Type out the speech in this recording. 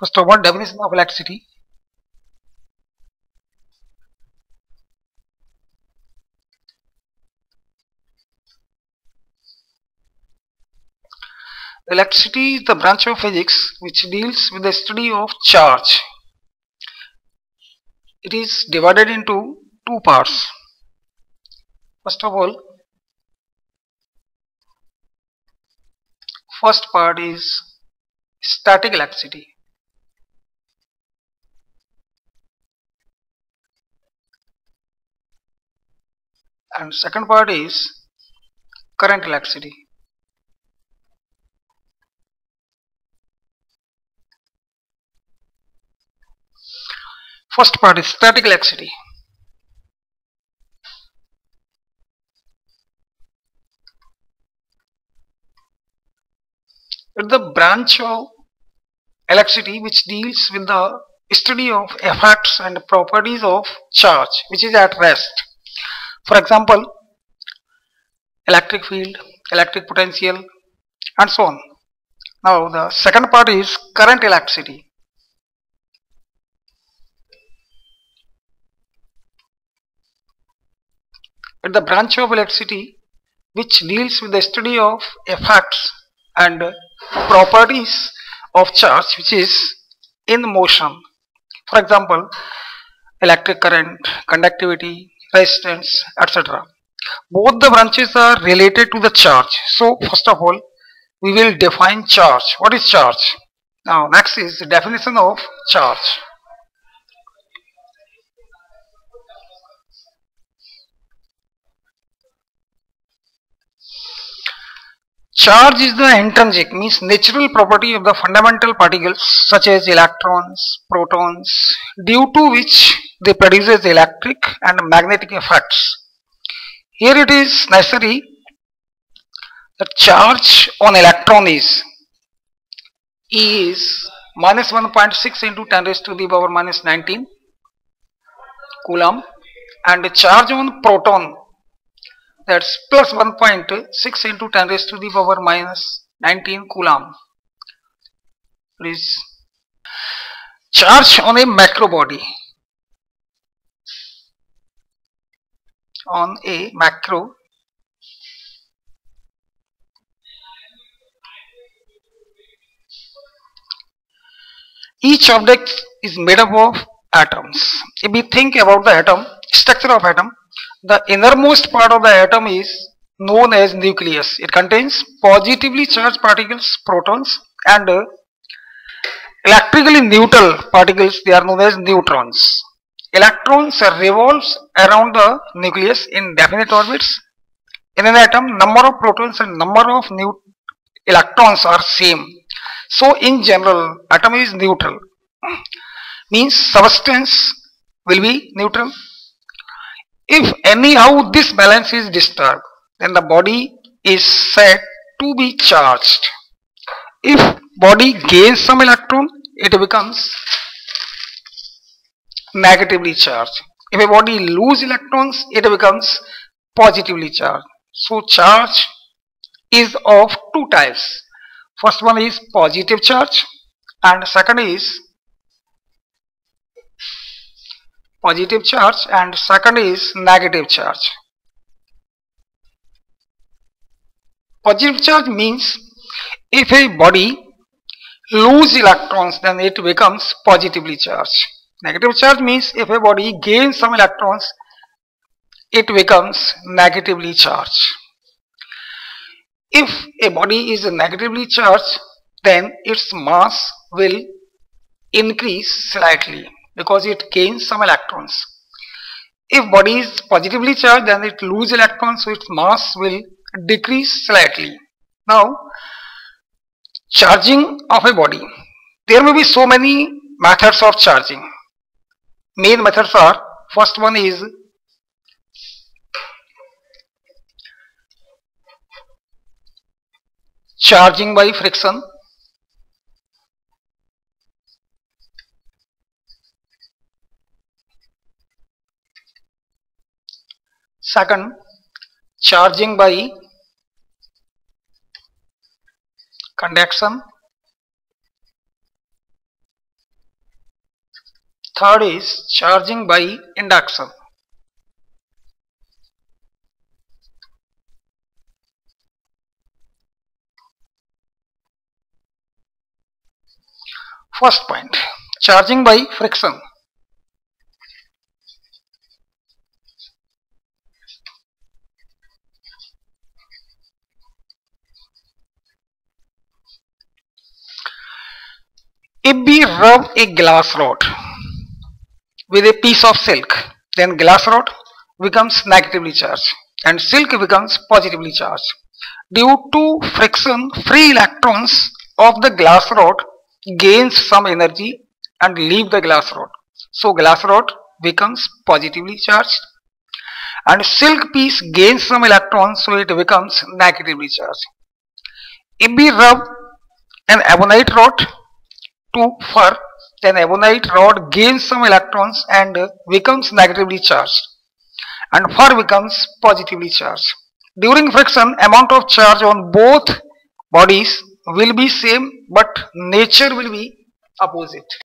First of all, definition of electricity. Electricity is the branch of physics which deals with the study of charge. It is divided into two parts. First of all, first part is static electricity. And second part is current electricity. First part is static electricity. It is the branch of electricity which deals with the study of effects and properties of charge which is at rest. For example, electric field, electric potential, and so on. Now the second part is current electricity. It is the branch of electricity which deals with the study of effects and properties of charge which is in motion. For example, electric current, conductivity, resistance, etc. Both the branches are related to the charge. So first of all, we will define charge. What is charge? Now next is the definition of charge. Charge is the intrinsic, means natural property of the fundamental particles such as electrons, protons, due to which they produces electric and magnetic effects. Here it is necessary that charge on electron is E is minus 1.6 into 10 raised to the power minus 19 coulomb, and the charge on proton, that's plus 1.6 into 10 raised to the power minus 19 coulomb. Please. Charge on a macro body. On a macro, each object is made up of atoms. If we think about the atom, structure of atom, the innermost part of the atom is known as nucleus. It contains positively charged particles, protons, and electrically neutral particles, they are known as neutrons. Electrons revolves around the nucleus in definite orbits. In an atom, number of protons and number of electrons are same. So in general, atom is neutral. Means substance will be neutral. If anyhow this balance is disturbed, then the body is said to be charged. If body gains some electron, it becomes negatively charged. If a body loses electrons, it becomes positively charged. So charge is of two types. First one is positive charge and second is negative charge. Positive charge means if a body loses electrons, then it becomes positively charged. Negative charge means if a body gains some electrons, it becomes negatively charged. If a body is negatively charged, then its mass will increase slightly because it gains some electrons. If body is positively charged, then it loses electrons, so its mass will decrease slightly. Now, charging of a body. There may be so many methods of charging. Main methods are, first one is charging by friction. Second, charging by conduction. Third is charging by induction. First point, charging by friction. If we rub a glass rod with a piece of silk, then glass rod becomes negatively charged and silk becomes positively charged. Due to friction, free electrons of the glass rod gains some energy and leave the glass rod. So glass rod becomes positively charged and silk piece gains some electrons, so it becomes negatively charged. If we rub an ebonite rod to fur, then ebonite rod gains some electrons and becomes negatively charged and fur becomes positively charged. During friction, amount of charge on both bodies will be same but nature will be opposite.